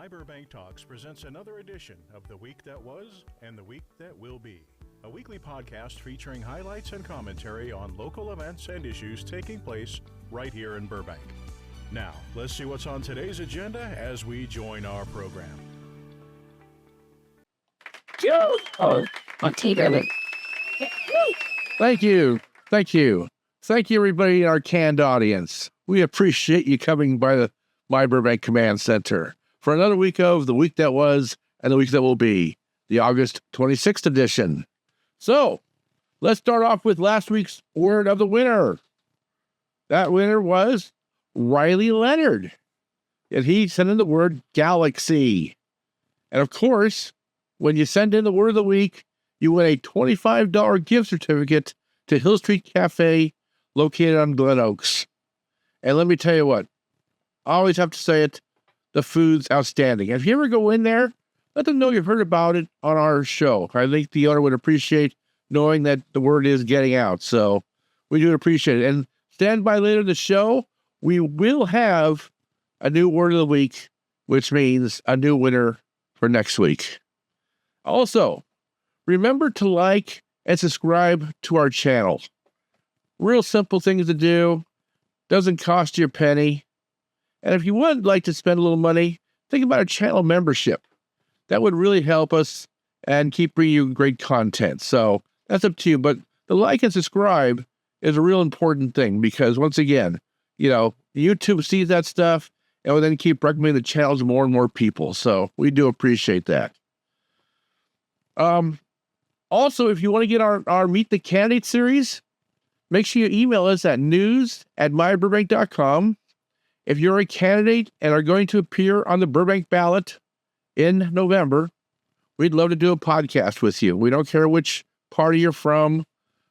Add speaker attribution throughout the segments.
Speaker 1: My Burbank Talks presents another edition of The Week That Was and The Week That Will Be, a weekly podcast featuring highlights and commentary on local events and issues taking place right here in Burbank. Now, let's see what's on today's agenda as we join our program.
Speaker 2: Oh, on TV.
Speaker 3: Thank you. Thank you, everybody in our canned audience. We appreciate you coming by the My Burbank Command Center for another week of The Week That Was and The Week That Will Be, the August 26th edition. So, let's start off with last week's word of the winner. That winner was Riley Leonard, and he sent in the word galaxy. And of course, when you send in the word of the week, you win a $25 gift certificate to Hill Street Cafe, located on Glen Oaks. And let me tell you what, I always have to say it, the food's outstanding. If you ever go in there, let them know you've heard about it on our show. I think the owner would appreciate knowing that the word is getting out. So we do appreciate it. And stand by later in the show, we will have a new word of the week, which means a new winner for next week. Also, remember to like and subscribe to our channel. Real simple things to do. Doesn't cost you a penny. And if you would like to spend a little money, think about a channel membership. That would really help us and keep bringing you great content. So that's up to you. But the like and subscribe is a real important thing because, once again, YouTube sees that stuff and will then keep recommending the channel to more and more people. So we do appreciate that. Also, if you want to get our Meet the Candidate series, make sure you email us at news@myburbank.com. If you're a candidate and are going to appear on the Burbank ballot in November, we'd love to do a podcast with you. We don't care which party you're from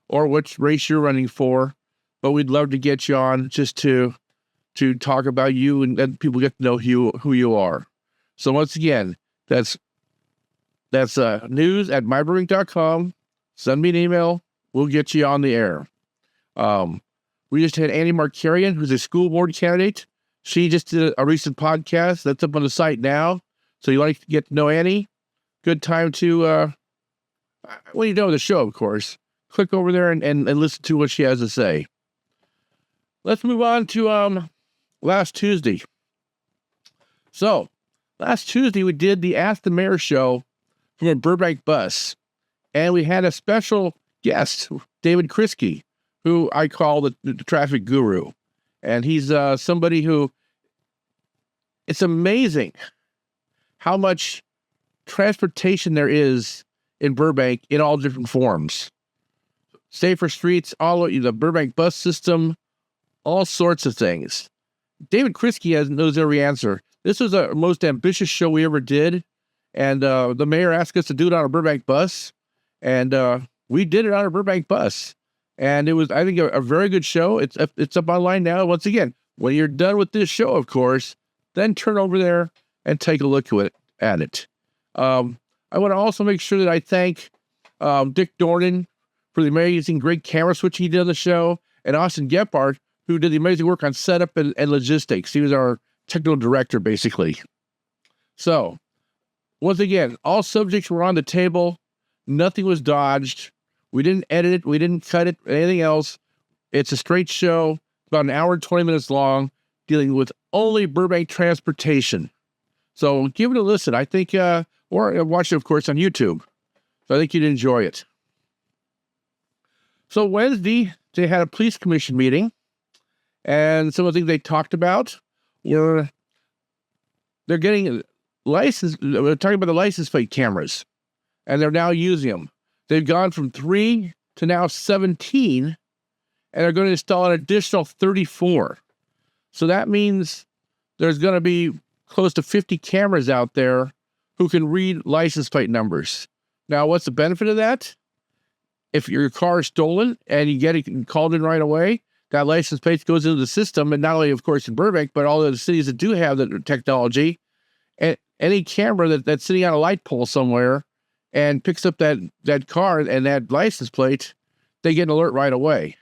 Speaker 3: or which race you're running for, but we'd love to get you on just to talk about you and let people get to know who you are. So once again, that's news@myburbank.com. Send me an email. We'll get you on the air. We just had Annie Markarian, who's a school board candidate. She just did a recent podcast that's up on the site now. So you like to get to know Annie? Good time to, when you know the show, of course, click over there and listen to what she has to say. Let's move on to last Tuesday. So last Tuesday, we did the Ask the Mayor show from a Burbank bus. And we had a special guest, David Kriske, who I call the traffic guru. And he's somebody who, it's amazing how much transportation there is in Burbank in all different forms. Safer streets, all the Burbank bus system, all sorts of things. David Kriske knows every answer. This was the most ambitious show we ever did. And the mayor asked us to do it on a Burbank bus. And we did it on a Burbank bus. And it was, I think, a very good show. It's up online now. Once again, when you're done with this show, of course, then turn over there and take a look at it. I want to also make sure that I thank Dick Dornan for the amazing, great camera switch he did on the show, and Austin Gephardt, who did the amazing work on setup and logistics. He was our technical director, basically. So, once again, all subjects were on the table. Nothing was dodged. We didn't edit it. We didn't cut it. Anything else. It's a straight show, about an hour and 20 minutes long, dealing with only Burbank transportation. So give it a listen. I think, or watch it, of course, on YouTube. So I think you'd enjoy it. So Wednesday, they had a police commission meeting. And some of the things they talked about were they're getting license. We're talking about the license plate cameras. And they're now using them. They've gone from 3 to now 17, and they're going to install an additional 34. So that means there's going to be close to 50 cameras out there who can read license plate numbers. Now, what's the benefit of that? If your car is stolen and you get it called in right away, that license plate goes into the system, and not only, of course, in Burbank, but all the cities that do have the technology, and any camera that's sitting on a light pole somewhere and picks up that car and that license plate, they get an alert right away.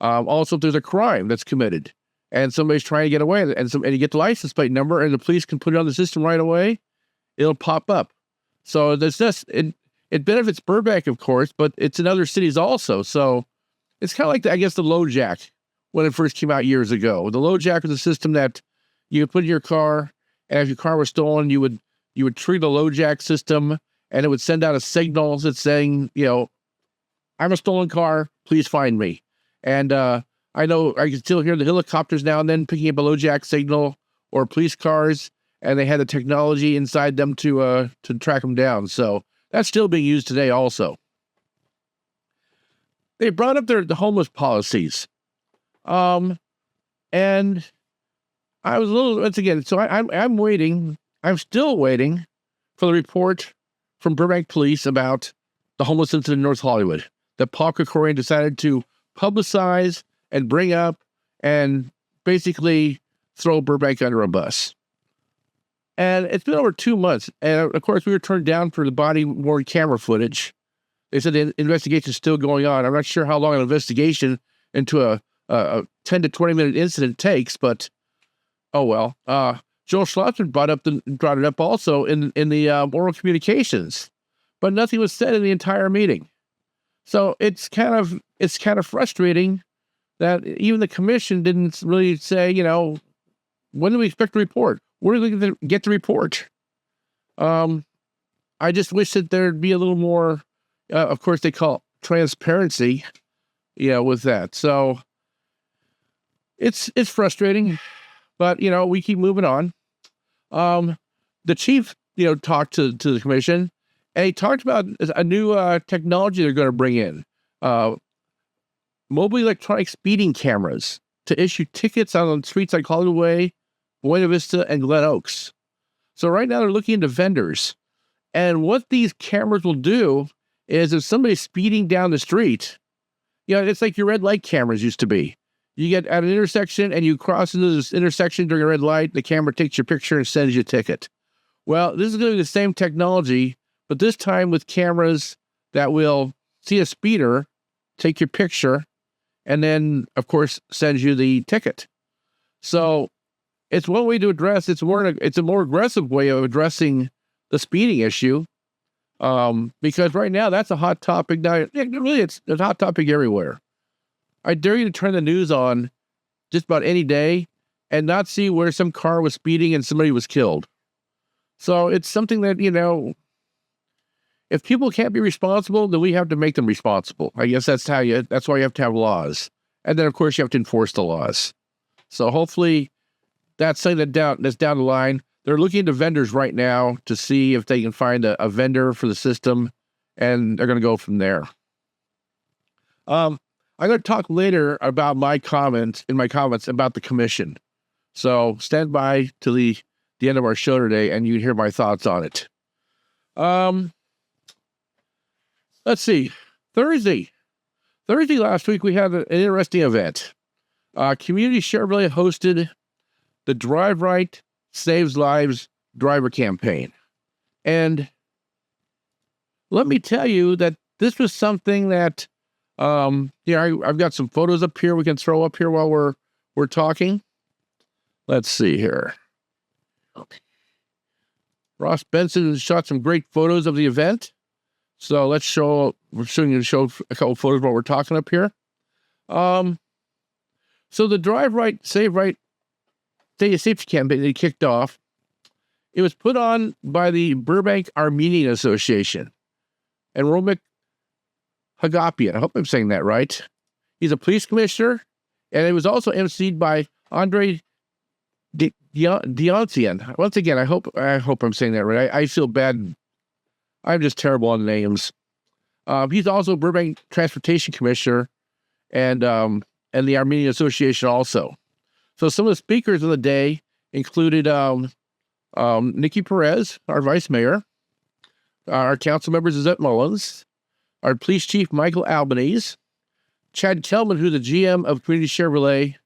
Speaker 3: Also, if there's a crime that's committed and somebody's trying to get away, and you get the license plate number, and the police can put it on the system right away. It'll pop up. So there's just it benefits Burbank, of course, but it's in other cities also. So it's kind of like I guess the LoJack when it first came out years ago. The LoJack was a system that you would put in your car, and if your car was stolen, you would trigger the LoJack system, and it would send out a signal that's saying, I'm a stolen car, please find me. And I know I can still hear the helicopters now and then picking up a LoJack signal or police cars, and they had the technology inside them to track them down. So that's still being used today also. They brought up the homeless policies. And I was a little, once again, so I'm waiting. I'm still waiting for the report from Burbank Police about the homeless incident in North Hollywood that Paul Krikorian decided to publicize and bring up and basically throw Burbank under a bus. And it's been over 2 months. And of course, we were turned down for the body-worn camera footage. They said the investigation is still going on. I'm not sure how long an investigation into a 10 to 20 minute incident takes, but oh well. Joel Schlossman brought it up also in the oral communications, but nothing was said in the entire meeting. So it's kind of frustrating that even the commission didn't really say, when do we expect the report? Where do we get the report? I just wish that there'd be a little more, of course they call it transparency, with that. So it's frustrating, but, we keep moving on. The chief, talked to the commission, and he talked about a new technology they're going to bring in, mobile electronic speeding cameras to issue tickets on streets like Hollywood Way, Buena Vista, and Glen Oaks. So right now they're looking into vendors. And what these cameras will do is if somebody's speeding down the street, it's like your red light cameras used to be. You get at an intersection and you cross into this intersection during a red light, the camera takes your picture and sends you a ticket. Well, this is going to be the same technology, but this time with cameras that will see a speeder, take your picture, and then, of course, sends you the ticket. So it's one way to address, it's a more aggressive way of addressing the speeding issue, because right now that's a hot topic. Now, really, it's a hot topic everywhere. I dare you to turn the news on just about any day and not see where some car was speeding and somebody was killed. So it's something that, if people can't be responsible, then we have to make them responsible. I guess that's why you have to have laws. And then, of course, you have to enforce the laws. So hopefully that's something that's down the line. They're looking into vendors right now to see if they can find a vendor for the system, and they're going to go from there. I'm going to talk later about my comments about the commission. So stand by till the end of our show today, and you can hear my thoughts on it. Let's see. Thursday last week, we had an interesting event. Community Chevrolet hosted the Drive Right Saves Lives driver campaign. And let me tell you that this was something that, I've got some photos up here we can throw up here while we're talking. Let's see here. Okay. Ross Benson has shot some great photos of the event. So we're showing you a couple photos while we're talking up here. So the Drive Right, Save Right safety campaign they kicked off. It was put on by the Burbank Armenian Association and Romik Hagapian. I hope I'm saying that right. He's a police commissioner, and it was also emceed by Andre Diontian. Once again, I hope I'm saying that right. I feel bad. I'm just terrible on names. He's also Burbank Transportation Commissioner and the Armenian Association also. So some of the speakers of the day included Nikki Perez, our vice mayor, our council member Zette Mullins, our police chief Michael Albanese, Chad Kellman, who's the GM of Community Chevrolet,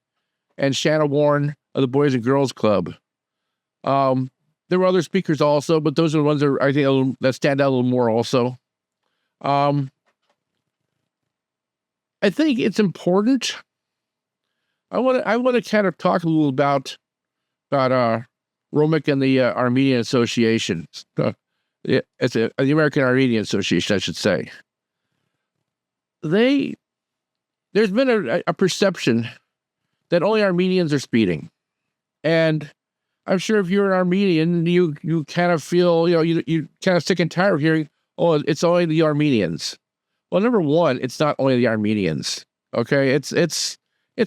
Speaker 3: and Shanna Warren of the Boys and Girls Club. There were other speakers also, but those are the ones that I think that stand out a little more also. I think it's important I want to kind of talk a little about Romick and the Armenian Association. It's the American Armenian Association, I should say. There's been a perception that only Armenians are speeding, and I'm sure if you're an Armenian, you kind of feel, you kind of sick and tired of hearing, oh, it's only the Armenians. Well, number one, it's not only the Armenians. Okay, it's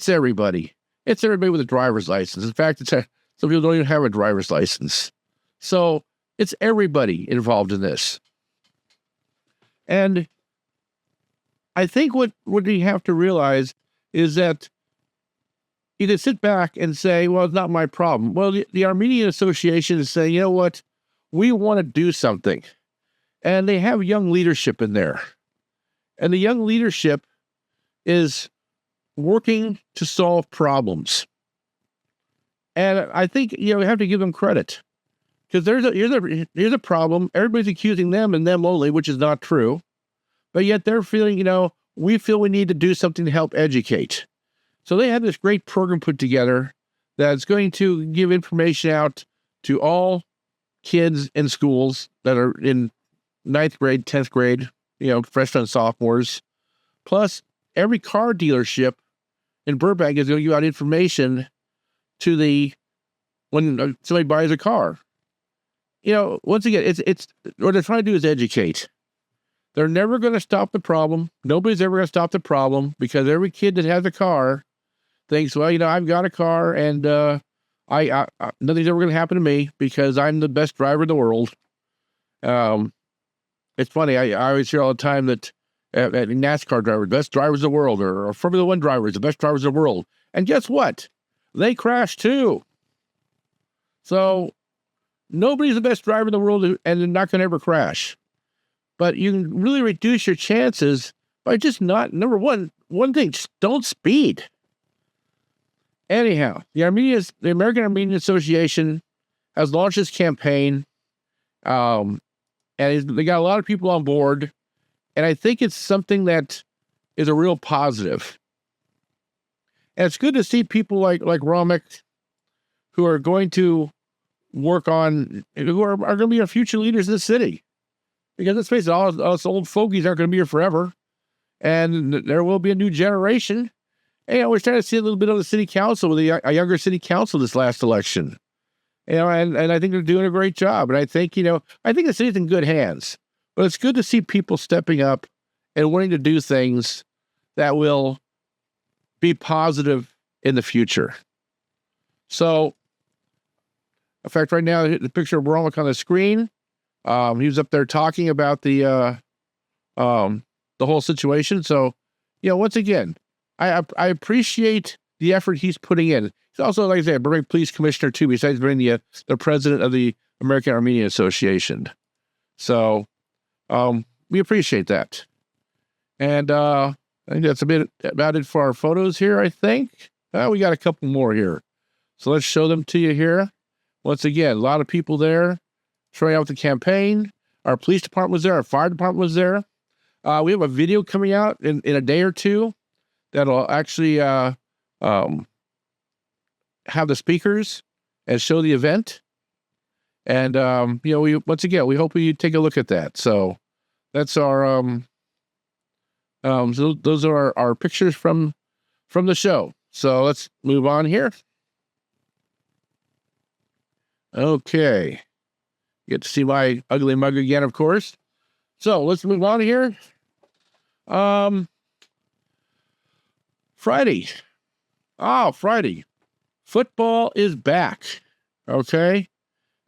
Speaker 3: everybody. It's everybody with a driver's license. In fact, some people don't even have a driver's license. So it's everybody involved in this. And I think what you have to realize is that you can sit back and say, well, it's not my problem. Well, the Armenian Association is saying, you know what? We want to do something. And they have young leadership in there. And the young leadership is working to solve problems. And I think, we have to give them credit. Because here's a problem. Everybody's accusing them and them only, which is not true. But yet they're feeling, we feel we need to do something to help educate. So they have this great program put together that's going to give information out to all kids in schools that are in 9th grade, 10th grade, freshmen and sophomores. Plus, every car dealership in Burbank is going to give out information to when somebody buys a car. Once again, it's what they're trying to do is educate. They're never going to stop the problem. Nobody's ever going to stop the problem because every kid that has a car thinks, well, I've got a car and I nothing's ever going to happen to me because I'm the best driver in the world. It's funny. I always hear all the time that NASCAR drivers, best drivers in the world, or Formula One drivers, the best drivers in the world. And guess what? They crash too. So nobody's the best driver in the world and they're not going to ever crash. But you can really reduce your chances by just not, number one thing, just don't speed. Anyhow, the American Armenian Association has launched this campaign, and they got a lot of people on board, and I think it's something that is a real positive. And it's good to see people like Romick who are going to work on, who are going to be our future leaders in the city. Because let's face it, all us old fogies aren't going to be here forever, and there will be a new generation. And we're starting to see a little bit of the city council with a younger city council this last election. And I think they're doing a great job. And I think, I think the city's in good hands. But it's good to see people stepping up and wanting to do things that will be positive in the future. So, in fact, right now, the picture of Romick on the screen, he was up there talking about the whole situation. So, once again, I appreciate the effort he's putting in. He's also, like I said, a Burbank Police Commissioner too, besides being the president of the American Armenian Association. So, we appreciate that. And I think that's a bit about it for our photos here, I think. We got a couple more here. So let's show them to you here. Once again, a lot of people there trying out the campaign. Our police department was there. Our fire department was there. We have a video coming out in a day or two that'll actually have the speakers and show the event. And, we hope you take a look at that. So that's our, so those are our pictures from the show. So let's move on here. Okay. Get to see my ugly mug again, of course. So let's move on here. Friday. Oh, Friday. Football is back. Okay.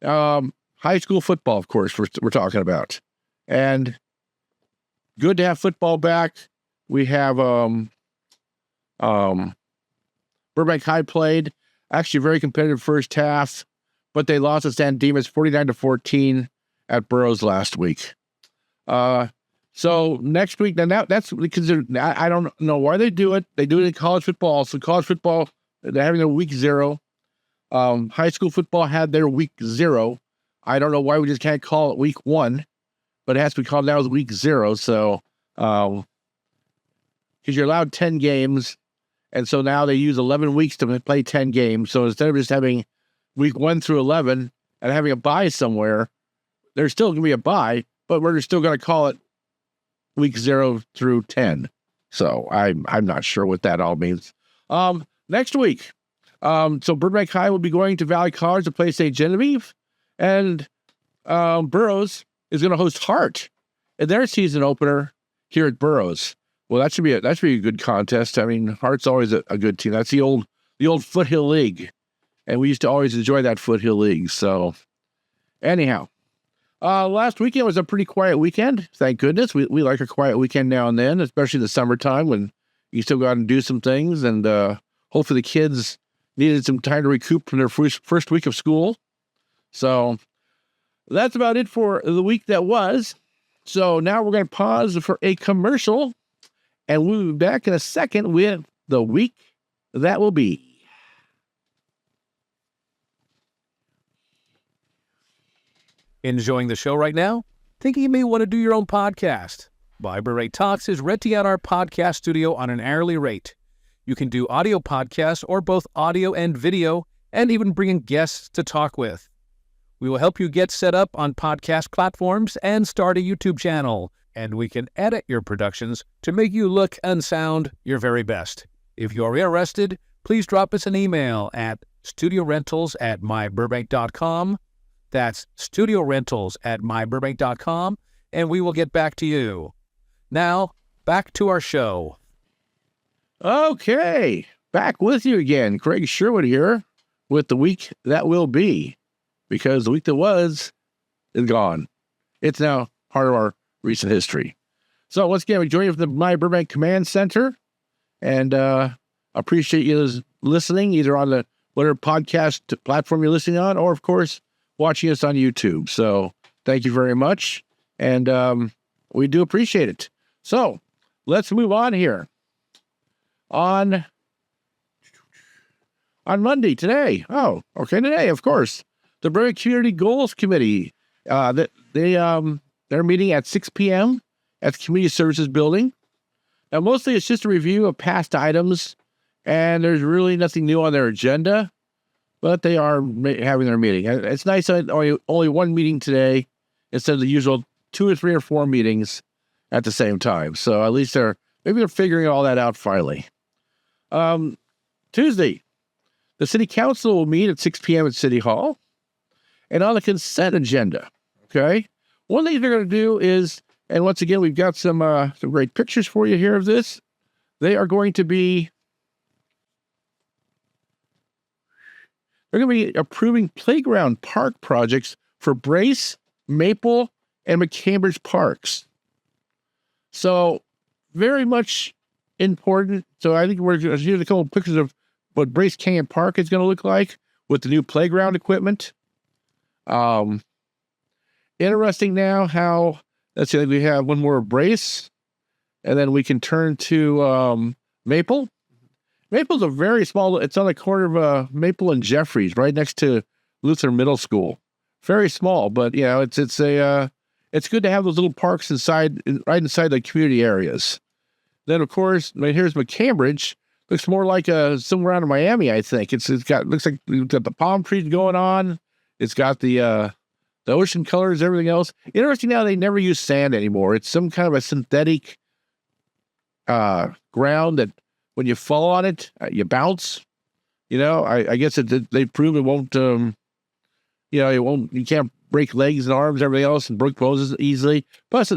Speaker 3: High school football, of course, we're talking about. And good to have football back. We have Burbank High played. Actually, a very competitive first half, but they lost to San Dimas 49-14 at Burroughs last week. So next week, now that's because I don't know why they do it. They do it in college football. So college football, they're having their week 0. High school football had their week 0. I don't know why we just can't call it week 1, but it has to be called now as week 0. So, because you're allowed 10 games, And so now they use 11 weeks to play 10 games. So instead of just having week 1 through 11 and having a bye somewhere, there's still going to be a bye, but we're still going to call it week 0 through 10. So I'm not sure what that all means. Next week, so Burbank High will be going to Valley College to play St. Genevieve, and Burroughs is going to host Hart in their season opener here at Burroughs. Well, that should be a good contest. I mean, Hart's always a good team. That's the old Foothill League, and we used to always enjoy that Foothill League. So, anyhow, last weekend was a pretty quiet weekend. Thank goodness. We like a quiet weekend now and then, especially the summertime when you still go out and do some things, and hopefully the kids needed some time to recoup from their first week of school. So that's about it for the week that was. So now we're going to pause for a commercial, and we'll be back in a second with the week that will be.
Speaker 4: Enjoying the show right now? Thinking you may want to do your own podcast? Bible Rate Talks is renting out our podcast studio on an hourly rate. You can do audio podcasts or both audio and video, and even bring in guests to talk with. We will help you get set up on podcast platforms and start a YouTube channel, and we can edit your productions to make you look and sound your very best. If you are interested, please drop us an email at studiorentals@myburbank.com. That's studiorentals@myburbank.com, and we will get back to you. Now, back to our show.
Speaker 3: Okay, back with you again. Craig Sherwood here with the week that will be, because the week that was is gone. It's now part of our recent history. So once again, we join you from the My Burbank Command Center, and appreciate you listening, either on the whatever podcast platform you're listening on, or of course, watching us on YouTube. So thank you very much, and we do appreciate it. So let's move on here. On Monday, today, of course, the Burbank Community Goals Committee, they're meeting at 6 p.m. at the Community Services Building. Now, mostly it's just a review of past items, and there's really nothing new on their agenda, but they are having their meeting. It's nice that only one meeting today instead of the usual 2 or 3 or 4 meetings at the same time. So at least they're figuring all that out finally. Tuesday, the City Council will meet at 6 p.m. at City Hall. And on the consent agenda, okay, one thing they're going to do is, and once again, we've got some great pictures for you here of this. They're going to be approving playground park projects for Brace, Maple, and McCambridge parks. So very much important. So I think we're going to see a couple of pictures of what Brace Canyon Park is going to look like with the new playground equipment. Interesting now how, let's see, we have one more Brace, and then we can turn to Maple. Maple's a very small, it's on the corner of Maple and Jeffries, right next to Luther Middle School. Very small, but you know, it's good to have those little parks right inside the community areas. Then, of course, here's McCambridge. Looks more like somewhere out of Miami, I think. Looks like we've got the palm trees going on. It's got the ocean colors, everything else. Interesting now, they never use sand anymore. It's some kind of a synthetic ground that when you fall on it, you bounce. You know, I guess they've proven it won't, you can't break legs and arms, everything else, and break bones easily. Plus,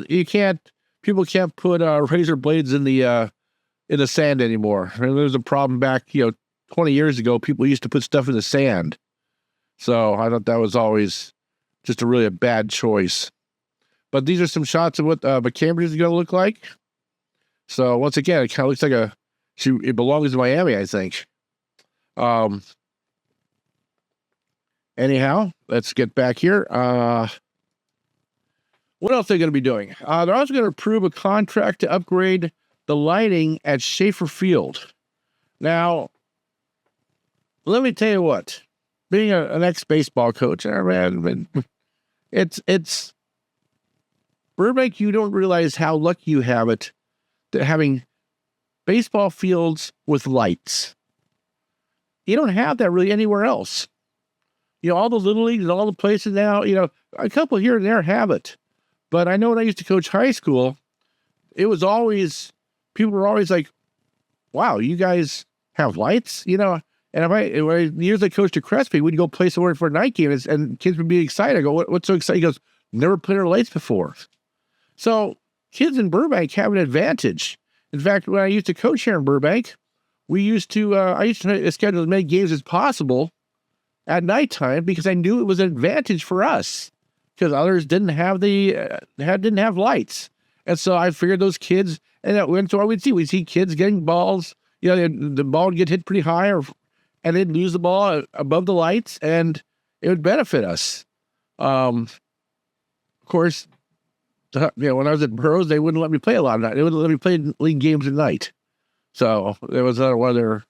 Speaker 3: people can't put razor blades in the sand anymore. I mean, there was a problem back, 20 years ago. People used to put stuff in the sand. So I thought that was always just a bad choice. But these are some shots of what McCambridge is going to look like. So once again, it kind of looks like it belongs to Miami, I think. Anyhow, let's get back here. What else are they going to be doing? They're also going to approve a contract to upgrade the lighting at Schaefer Field. Now, let me tell you what. Being an ex-baseball coach, it's Burbank. You don't realize how lucky you have it to having baseball fields with lights. You don't have that really anywhere else. All the little leagues and all the places now, a couple here and there have it. But I know when I used to coach high school, it was always, people were always like, wow, you guys have lights, And years I coached at Crespi, we'd go play somewhere for a night game and kids would be excited. I go, what's so exciting? He goes, never played our lights before. So kids in Burbank have an advantage. In fact, when I used to coach here in Burbank, I used to schedule as many games as possible at nighttime because I knew it was an advantage for us because others didn't have didn't have lights. And so I figured those kids, and so we'd see kids getting balls, the ball would get hit pretty high and they'd lose the ball above the lights and it would benefit us. Of course, when I was at Burroughs, they wouldn't let me play a lot of night. They wouldn't let me play league games at night. So there was another one of their,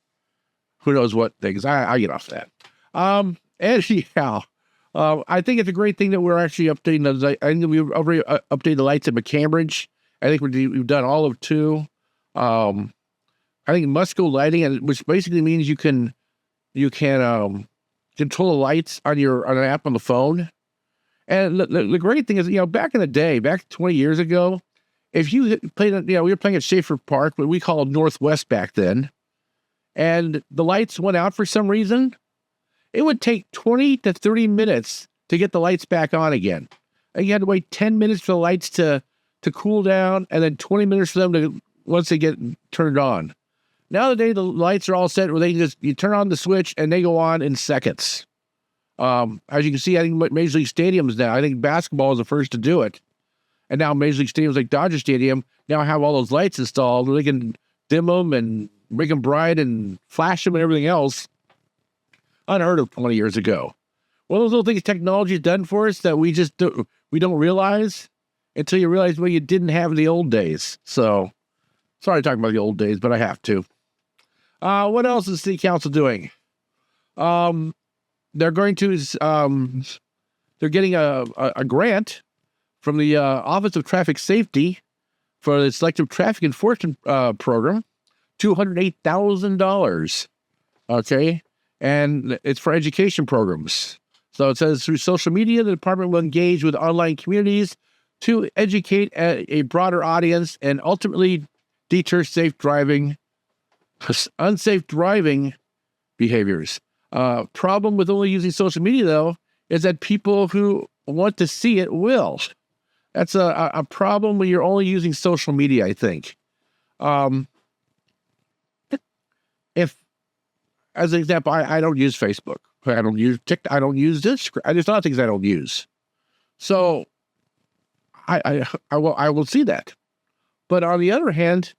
Speaker 3: who knows what things. I get off that. Anyhow, I think it's a great thing that we're actually updating those. I think we've already updated the lights at McCambridge. I think we've done all of 2. I think Musco lighting, which basically means you can control the lights on an app on the phone. And the great thing is, back in the day, back 20 years ago, if you played, we were playing at Schaefer Park, what we called Northwest back then, and the lights went out for some reason, it would take 20 to 30 minutes to get the lights back on again. And you had to wait 10 minutes for the lights to cool down, and then 20 minutes for them to, once they get turned on. Nowadays, the lights are all set where you turn on the switch and they go on in seconds. As you can see, I think Major League Stadiums now, I think basketball is the first to do it. And now Major League Stadiums like Dodger Stadium now have all those lights installed where they can dim them and make them bright and flash them and everything else. Unheard of 20 years ago. One of those little things technology has done for us that we don't realize until you realize what you didn't have in the old days. So, sorry to talk about the old days, but I have to. What else is the City Council doing? They're going to, they're getting a grant from the Office of Traffic Safety for the Selective Traffic Enforcement Program, $208,000. Okay. And it's for education programs. So it says through social media, the department will engage with online communities to educate a broader audience and ultimately deter unsafe driving behaviors. Problem with only using social media, though, is that people who want to see it will. That's a problem when you're only using social media, I think. If, as an example, I don't use Facebook. I don't use TikTok. I don't use Instagram. There's a lot of things I don't use. So I will see that. But on the other hand,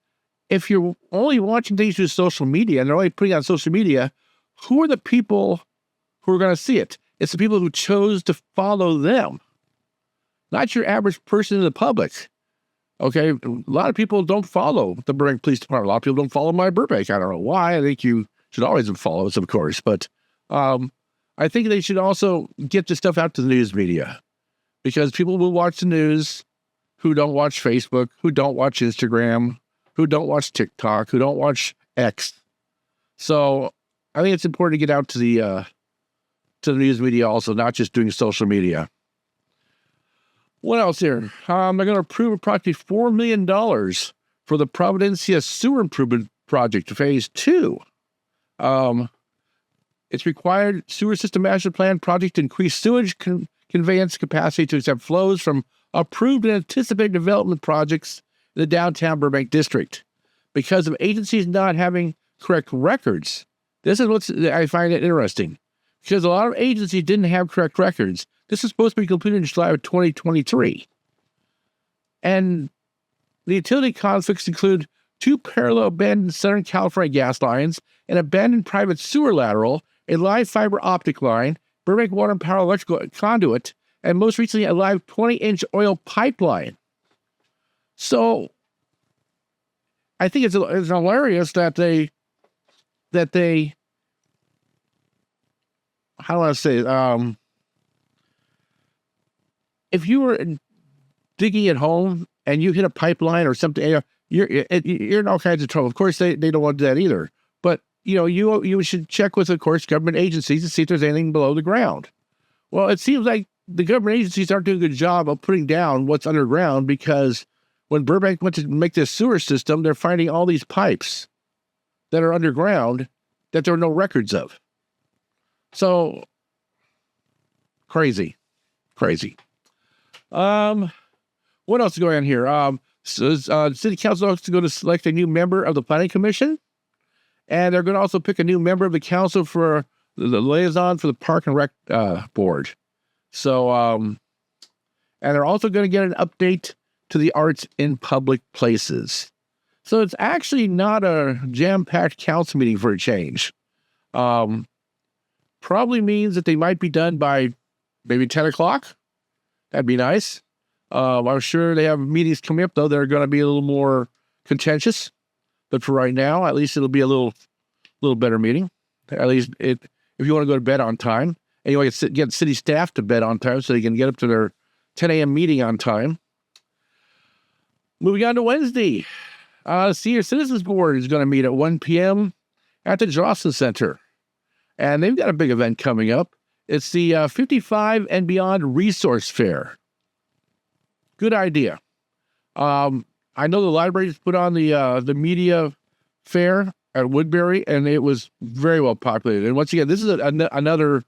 Speaker 3: if you're only watching things through social media and they're only putting on social media, who are the people who are going to see it? It's the people who chose to follow them, not your average person in the public. Okay, a lot of people don't follow the Burbank Police Department. A lot of people don't follow my Burbank. I don't know why. I think you should always follow us, of course. But I think they should also get this stuff out to the news media, because people will watch the news who don't watch Facebook, who don't watch Instagram, who don't watch TikTok, who don't watch X. So I think it's important to get out to the news media also, not just doing social media. What else here? They're going to approve approximately $4 million for the Providencia Sewer Improvement Project, Phase 2. It's required sewer system master plan project to increase sewage conveyance capacity to accept flows from approved and anticipated development projects in the downtown Burbank district. Because of agencies not having correct records, this is what I find it interesting. Because a lot of agencies didn't have correct records. This is supposed to be completed in July of 2023. And the utility conflicts include 2 parallel abandoned Southern California gas lines, an abandoned private sewer lateral, a live fiber optic line, Burbank Water and Power electrical conduit, and most recently a live 20-inch oil pipeline. So I think it's hilarious that they how do I say it? If you were digging at home and you hit a pipeline or something, you're in all kinds of trouble. Of course, they don't want to do that either. But, you should check with, of course, government agencies to see if there's anything below the ground. Well, it seems like the government agencies aren't doing a good job of putting down what's underground, because when Burbank went to make this sewer system, they're finding all these pipes that are underground that there are no records of. So, crazy. What else is going on here? City Council is going to select a new member of the Planning Commission, and they're going to also pick a new member of the council for the liaison for the Park and Rec Board. So, and they're also going to get an update to the arts in public places. So it's actually not a jam-packed council meeting for a change. Probably means that they might be done by maybe 10 o'clock. That'd be nice. I'm sure they have meetings coming up, though, that are going to be a little more contentious. But for right now, at least it'll be a little better meeting. At least if you want to go to bed on time, and you want to get city staff to bed on time so they can get up to their 10 a.m. meeting on time. Moving on to Wednesday, Senior Citizens Board is going to meet at 1 p.m. at the Johnson Center. And they've got a big event coming up. It's the 55 and Beyond Resource Fair. Good idea. I know the library just put on the media fair at Woodbury, and it was very well populated. And once again, this is another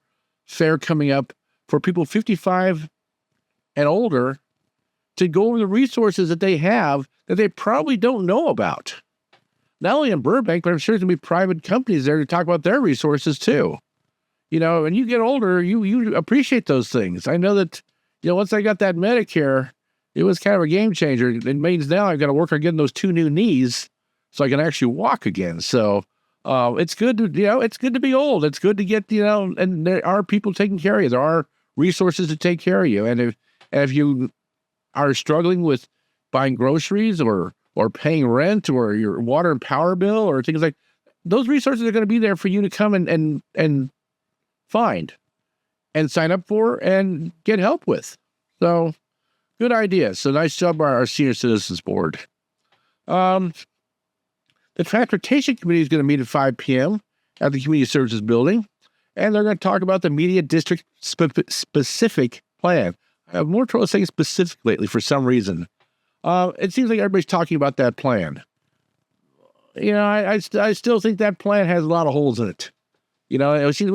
Speaker 3: fair coming up for people 55 and older to go over the resources that they have that they probably don't know about. Not only in Burbank, but I'm sure there's going to be private companies there to talk about their resources too. When you get older, you appreciate those things. I know that, once I got that Medicare, it was kind of a game changer. It means now I've got to work on getting those 2 new knees so I can actually walk again. So it's good to, it's good to be old. It's good to get, and there are people taking care of you. There are resources to take care of you. And if you are struggling with buying groceries or paying rent or your water and power bill or things like, those resources are going to be there for you to come and find and sign up for and get help with. So good idea. So nice job by our Senior Citizens Board. The Transportation Committee is going to meet at 5 p.m. at the Community Services Building, and they're going to talk about the Media District specific plan. I have more trouble saying specific lately for some reason. It seems like everybody's talking about that plan. I still think that plan has a lot of holes in it. It seems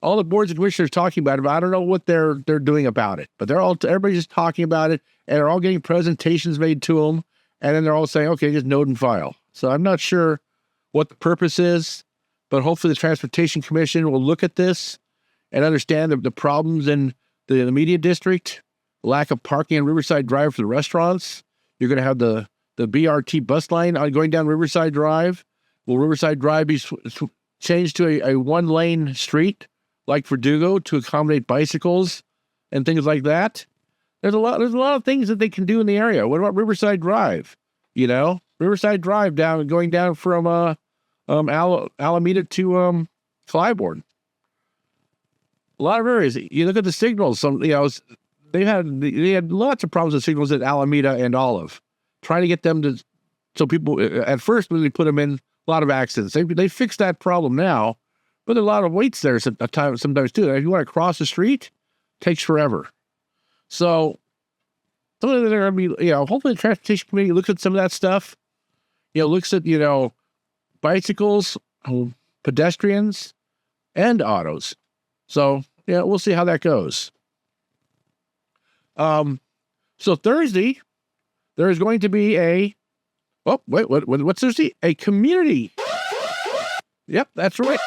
Speaker 3: all the boards and commissioners talking about it, but I don't know what they're doing about it. But everybody's just talking about it, and they're all getting presentations made to them, and then they're all saying, okay, just note and file. So I'm not sure what the purpose is, but hopefully the Transportation Commission will look at this and understand the problems in the media district, lack of parking on Riverside Drive for the restaurants. You're going to have the BRT bus line going down Riverside Drive. Will Riverside Drive be changed to a one-lane street like Verdugo to accommodate bicycles and things like that? There's a lot of things that they can do in the area. What about Riverside Drive? Riverside Drive going down from Alameda to Clybourne. A lot of areas. You look at the signals. They had lots of problems with signals at Alameda and Olive, trying to get them so people at first when they put them in, a lot of accidents. They fixed that problem now, but there are a lot of waits there sometimes too. If you want to cross the street, it takes forever. So some of them are going to be, hopefully the Transportation Committee looks at some of that stuff. Looks at bicycles, pedestrians, and autos. So we'll see how that goes. So Thursday, there is going to be what's Thursday? A community. Yep, that's right.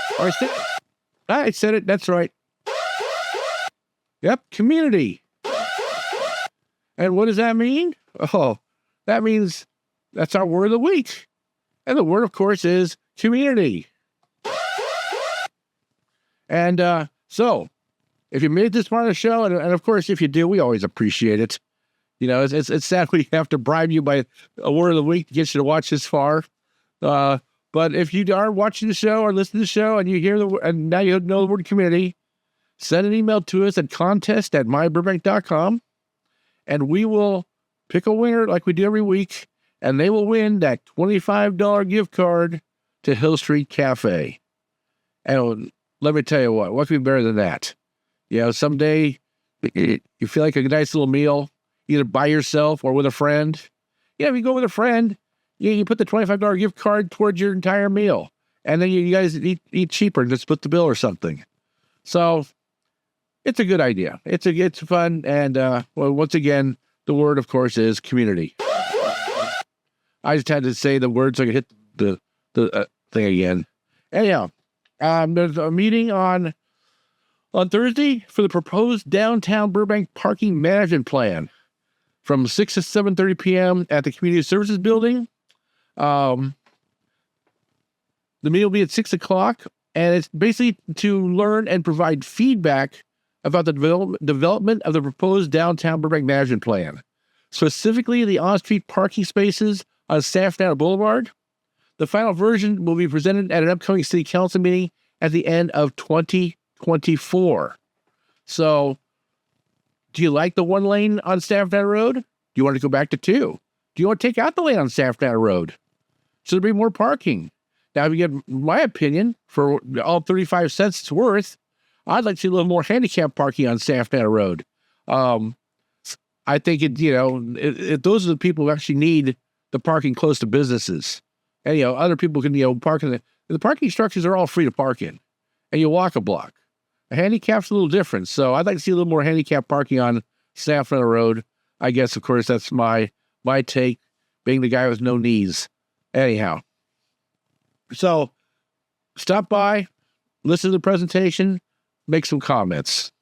Speaker 3: I said it. That's right. Yep, community. And what does that mean? Oh, that means that's our word of the week. And the word, of course, is community. And so, if you made this part of the show, and of course, if you do, we always appreciate it. It's sad we have to bribe you by a word of the week to get you to watch this far. But if you are watching the show or listening to the show and you hear and now you know the word community, send an email to us at contest@myburbank.com, and we will pick a winner like we do every week, and they will win that $25 gift card to Hill Street Cafe. And let me tell you what could be better than that? Someday you feel like a nice little meal, either by yourself or with a friend. If you go with a friend, you put the $25 gift card towards your entire meal. And then you guys eat cheaper and just split the bill or something. So it's a good idea. It's fun. And once again, the word, of course, is community. I just had to say the word so I could hit the thing again. Anyhow, there's a meeting on Thursday for the proposed downtown Burbank parking management plan from 6 to 7:30 p.m. at the Community Services Building. The meeting will be at 6 o'clock, and it's basically to learn and provide feedback about the development of the proposed downtown Burbank management plan, specifically the on-street parking spaces on Stafford Boulevard. The final version will be presented at an upcoming city council meeting at the end of 2024. So, do you like the one lane on Stafford Road? Do you want to go back to 2? Do you want to take out the lane on Stafford Road? So there'll be more parking. Now, if you get my opinion, for all 35 cents it's worth, I'd like to see a little more handicap parking on Stafford Road. I think those are the people who actually need the parking close to businesses. And, other people can, park in the parking structures are all free to park in. And you walk a block. A handicap's a little different. So I'd like to see a little more handicap parking on Stafford Road. I guess, of course, that's my take, being the guy with no knees. Anyhow. So stop by, listen to the presentation, make some comments.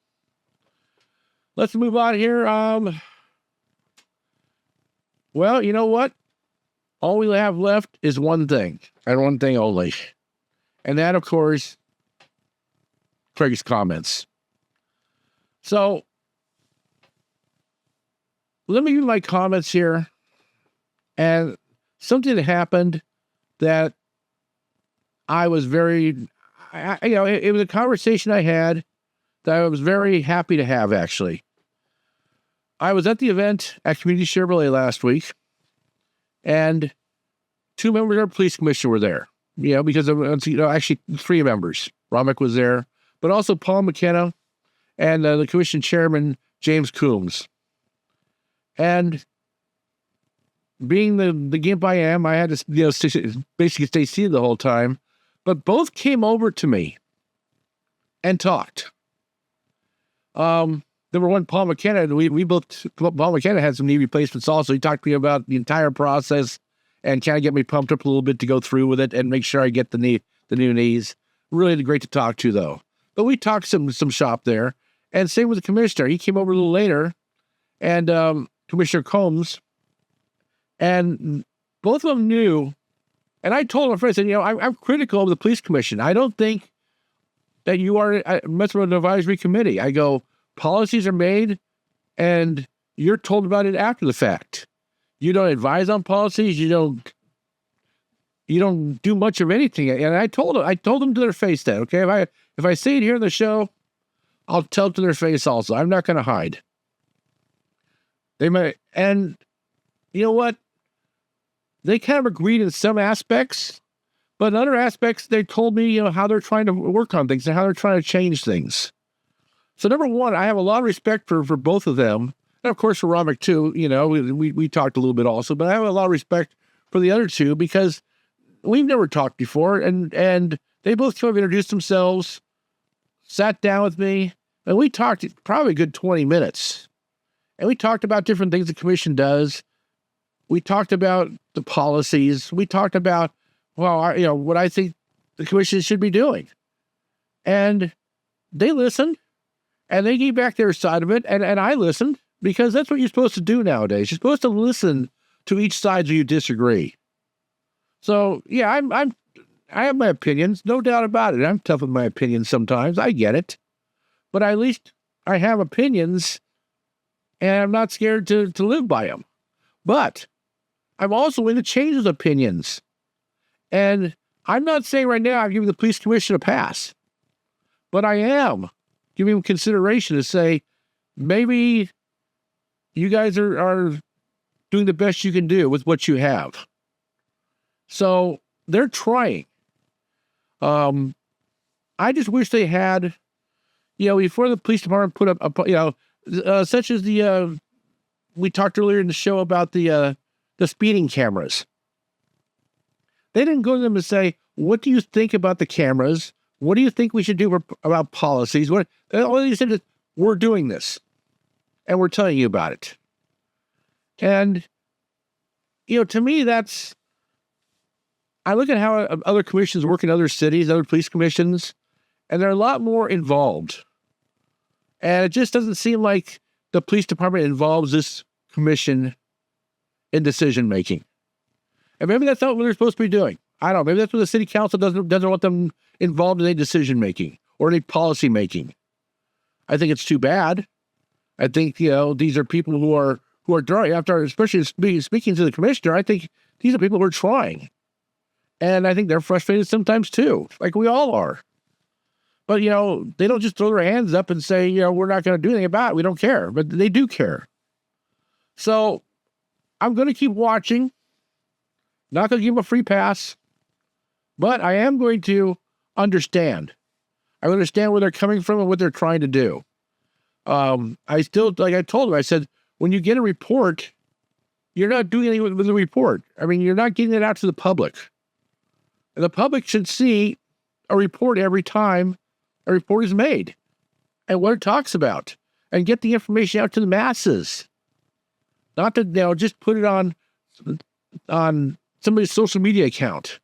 Speaker 3: Let's move on here. Well, you know what? All we have left is one thing, and one thing only. And that, of course, Craig's comments. So, let me give my comments here. And something that happened that I was it was a conversation I had that I was very happy to have, actually. I was at the event at Community Chevrolet last week, and 2 members of our police commission were there. Because actually 3 members. Romick was there, but also Paul McKenna and the commission chairman, James Coombs. And being the gimp I am, I had to basically stay seated the whole time. But both came over to me and talked. Number one, Paul McKenna, Paul McKenna had some knee replacements also. He talked to me about the entire process and kind of get me pumped up a little bit to go through with it and make sure I get the new knees. Really great to talk to, though. But we talked some shop there. And same with the commissioner. He came over a little later, and Commissioner Combs, and both of them knew. And I told my friend, I said, I'm critical of the police commission. I don't think that you are a Metropolitan Advisory Committee. I go, policies are made, and you're told about it after the fact. You don't advise on policies. You don't do much of anything. And I told them to their face that, okay, if I say it here in the show, I'll tell it to their face also. I'm not going to hide. They might, and you know what? They kind of agreed in some aspects, but in other aspects, they told me, how they're trying to work on things and how they're trying to change things. So number one, I have a lot of respect for both of them. And of course, for Romick too, we talked a little bit also, but I have a lot of respect for the other two because we've never talked before. And they both came up, introduced themselves, sat down with me, and we talked probably a good 20 minutes. And we talked about different things the commission does. We talked about the policies. We talked about, what I think the commission should be doing. And they listened, and they gave back their side of it, and I listened, because that's what you're supposed to do nowadays. You're supposed to listen to each side so you disagree. So, yeah, I have my opinions, no doubt about it. I'm tough with my opinions sometimes. I get it. But at least I have opinions, and I'm not scared to live by them. But I'm also willing to change those opinions. And I'm not saying right now I'm giving the police commission a pass. But I am giving them consideration to say, maybe you guys are doing the best you can do with what you have. So they're trying. I just wish they had, before the police department put up, such as we talked earlier in the show about the speeding cameras. They didn't go to them and say, what do you think about the cameras? What do you think we should do about policies? All they said is, we're doing this, and we're telling you about it. And, to me, I look at how other commissions work in other cities, other police commissions, and they're a lot more involved. And it just doesn't seem like the police department involves this commission in decision-making. And maybe that's not what they're supposed to be doing. I don't know. Maybe that's what the city council doesn't want them involved in any decision-making or any policy-making. I think it's too bad. I think, these are people who are trying, especially speaking to the commissioner, I think these are people who are trying. And I think they're frustrated sometimes too, like we all are. But, they don't just throw their hands up and say, we're not going to do anything about it. We don't care. But they do care. So I'm going to keep watching. Not going to give them a free pass. But I am going to understand. I understand where they're coming from and what they're trying to do. I still, like I told them, I said, when you get a report, you're not doing anything with the report. I mean, you're not getting it out to the public. And the public should see a report every time a report is made and what it talks about and get the information out to the masses. Not to, just put it on somebody's social media account.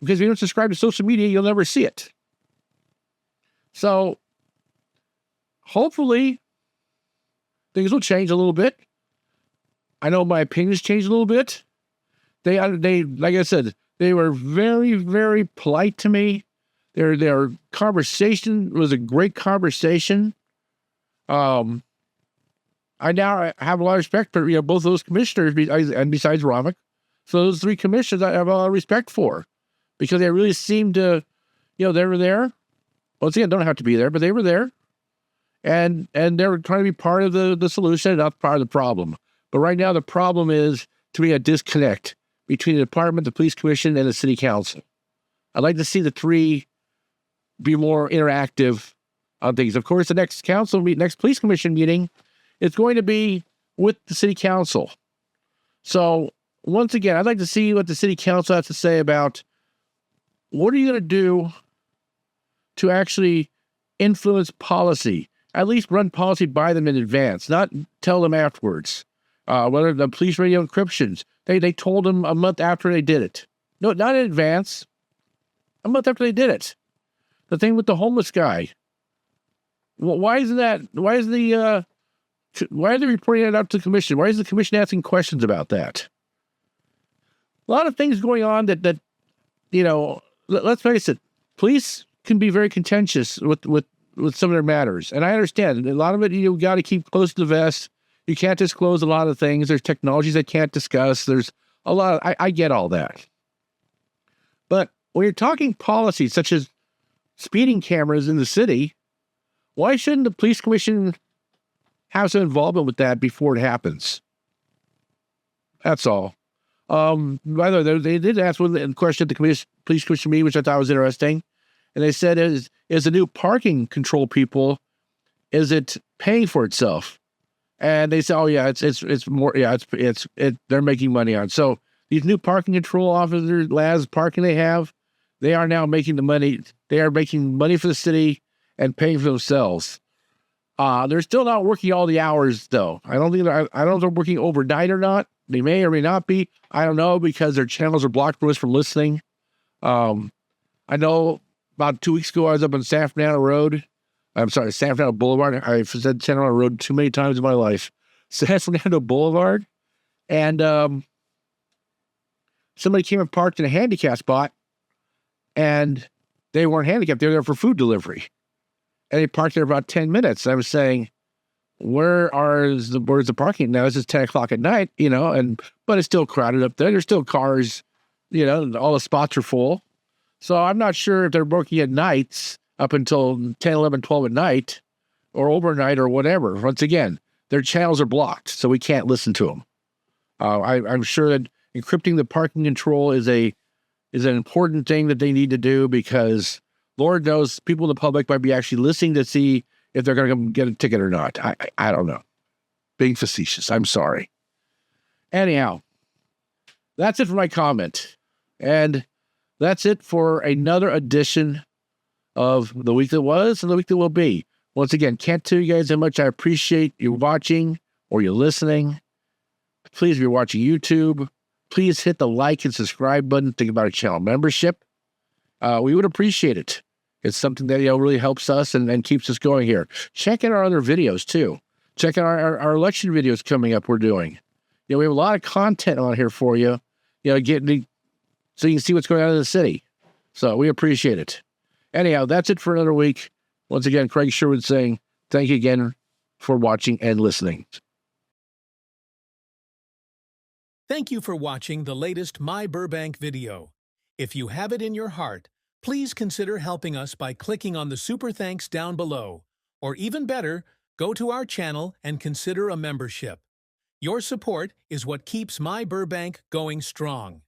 Speaker 3: Because if you don't subscribe to social media, you'll never see it. So, hopefully, things will change a little bit. I know my opinions changed a little bit. They, like I said, they were very, very polite to me. Their conversation was a great conversation. I now have a lot of respect for both those commissioners, and besides Romick. So those three commissioners I have a lot of respect for, because they really seemed to, they were there. Once again, don't have to be there, but they were there. And they were trying to be part of the solution, not part of the problem. But right now, the problem is, to me, a disconnect between the department, the police commission, and the city council. I'd like to see the three be more interactive on things. Of course, the next police commission meeting is going to be with the city council. So once again, I'd like to see what the city council has to say about what are you going to do to actually influence policy. At least run policy by them in advance, not tell them afterwards. Whether the police radio encryptions, they told them a month after they did it. No, not in advance. A month after they did it. The thing with the homeless guy. Well, why isn't that? Why are they reporting it out to the commission? Why is the commission asking questions about that? A lot of things going on that let's face it, police can be very contentious with some of their matters. And I understand a lot of it, you got to keep close to the vest. You can't disclose a lot of things. There's technologies I can't discuss. There's a lot I get all that. But when you're talking policies such as speeding cameras in the city, why shouldn't the police commission have some involvement with that before it happens? That's all. By the way, they did ask one question at the police commission meeting, which I thought was interesting. And they said, is the new parking control people, is it paying for itself? And they said, oh yeah, it's more, yeah, they're making money on it. So these new parking control officers, LAS parking they have, they are now making the money. They are making money for the city and paying for themselves. They're still not working all the hours though. I don't know if they're working overnight or not. They may or may not be. I don't know, because their channels are blocked for us from listening. I know about 2 weeks ago, I was up on San Fernando Boulevard. I've said San Fernando Road too many times in my life. San Fernando Boulevard. And somebody came and parked in a handicap spot, and they weren't handicapped. They were there for food delivery. And they parked there about 10 minutes. I was saying, where's the parking now? This is 10 o'clock at night, but it's still crowded up there. There's still cars, all the spots are full. So I'm not sure if they're working at nights up until 10, 11, 12 at night or overnight or whatever. Once again, their channels are blocked, so we can't listen to them. I'm sure that encrypting the parking control is an important thing that they need to do, because Lord knows people in the public might be actually listening to see if they're going to come get a ticket or not. I don't know. Being facetious. I'm sorry. Anyhow, that's it for my comment. And that's it for another edition of The Week That Was and The Week That Will Be. Once again, can't tell you guys how much I appreciate you watching or you listening. Please, if you're watching YouTube, please hit the like and subscribe button. Think about a channel membership. We would appreciate it. It's something that really helps us and keeps us going here. Check out our other videos too. Check out our election videos coming up we're doing. We have a lot of content on here for you. Getting so you can see what's going on in the city. So we appreciate it. Anyhow, that's it for another week. Once again, Craig Sherwood saying thank you again for watching and listening.
Speaker 5: Thank you for watching the latest My Burbank video. If you have it in your heart, please consider helping us by clicking on the super thanks down below. Or even better, go to our channel and consider a membership. Your support is what keeps My Burbank going strong.